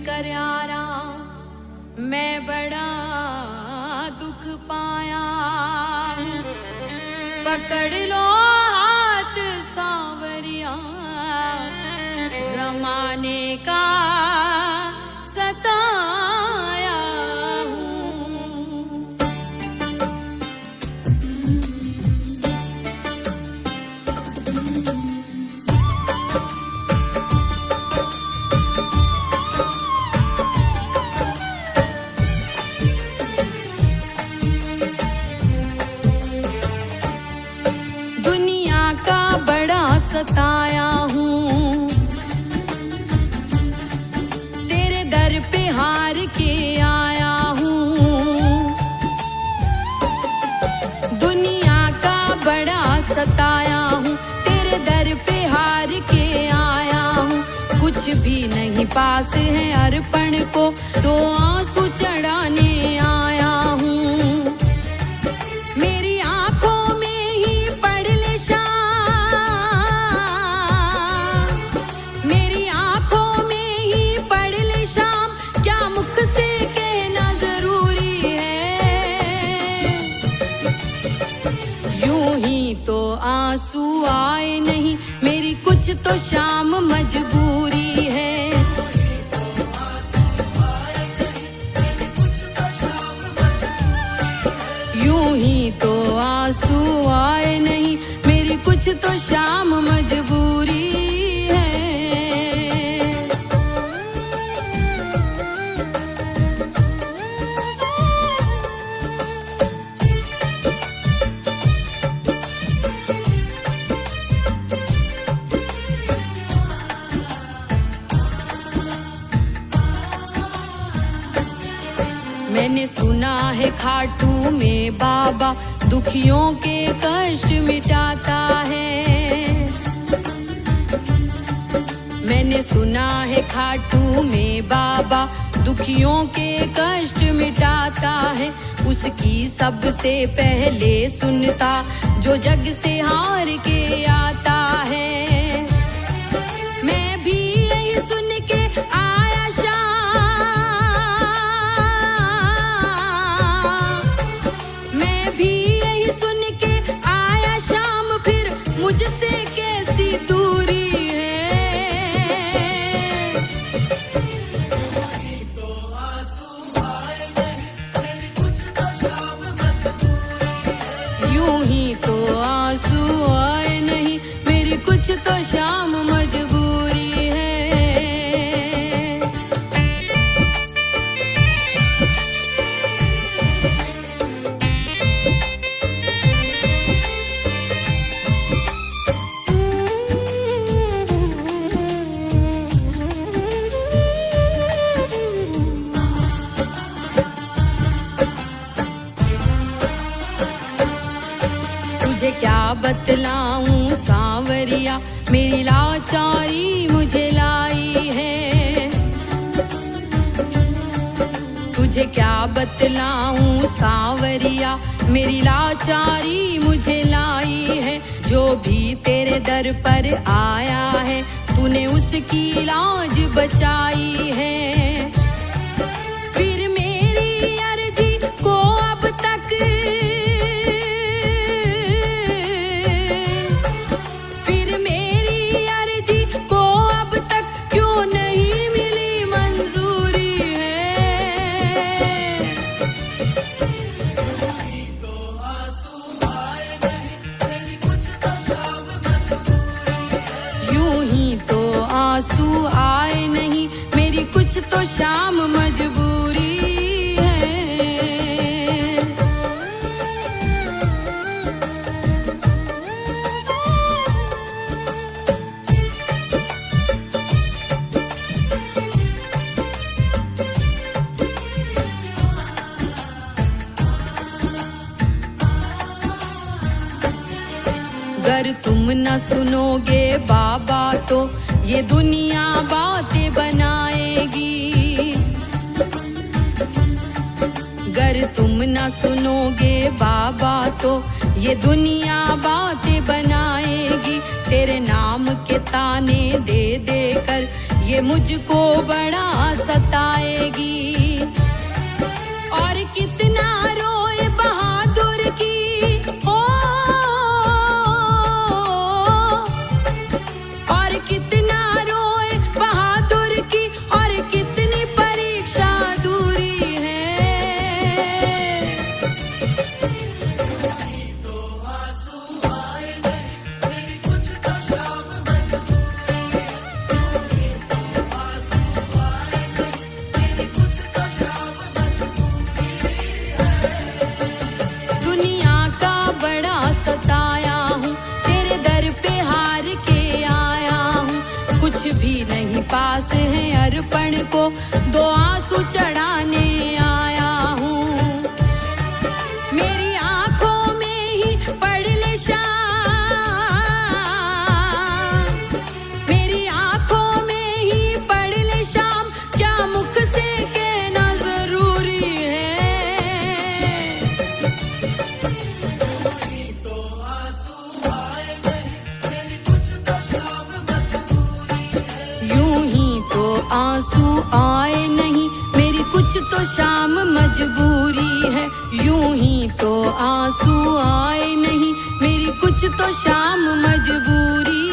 कर यारा मैं बड़ा दुख पाया। पकड़ लो हाथ सांवरिया जमाने का सताया हूँ। दुनिया का बड़ा सताया हूँ, तेरे दर पे हार के आया हूँ। दुनिया का बड़ा सताया हूँ, तेरे दर पे हार के आया हूँ। कुछ भी नहीं पास है अर्पण को तो आंसू चढ़ाने आया हूँ। मेरी आंखों में ही पढ़ ले शाम, मेरी आंखों में ही पढ़ ले शाम, क्या मुख से कहना जरूरी है। यूं ही तो आंसू आए नहीं, मेरी कुछ तो शाम मजबूरी है। यूं ही तो आंसू आए नहीं, मेरी कुछ तो शाम मजबूरी है। मैंने सुना है खाटू में बाबा दुखियों के कष्ट मिटाता है। मैंने सुना है खाटू में बाबा दुखियों के कष्ट मिटाता है। उसकी सबसे पहले सुनता जो जग से हार के आता है। मैं भी यही सुन के आया शाम, मैं भी यही सुन के आया शाम, फिर मुझसे कैसी दूरी है। यूं ही तो आंसू आए नहीं, मेरी कुछ तो शाम मजबूरी है। तुझे क्या बतलाऊं सांवरिया, मेरी लाचारी मुझे लाई है। तुझे क्या बतलाऊं सांवरिया, मेरी लाचारी मुझे लाई है। जो भी तेरे दर पर आया है, तूने उसकी लाज बचाई है। फिर मेरी अर्जी को अब तक, फिर मेरी अर्जी को अब तक क्यों नहीं मिली मंजूरी है। यूं ही तो आंसू आए नहीं, मेरी कुछ तो शाम मजबूरी है। अगर तुम न सुनोगे बाबा तो ये दुनिया बातें बनाएगी। अगर तुम न सुनोगे बाबा तो ये दुनिया बातें बनाएगी। तेरे नाम के ताने दे दे कर ये मुझको बड़ा सता दर्पण को दो आंसू चढ़ाने आया हूँ। मेरी आंखों में ही पढ़ ले श्याम, मेरी आंखों में ही पढ़ ले श्याम, क्या मुख से कहना जरूरी है। यूं ही तो आंसू आए नहीं, मेरी कुछ तो शाम मजबूरी है। यूं ही तो आंसू आए नहीं, मेरी कुछ तो शाम मजबूरी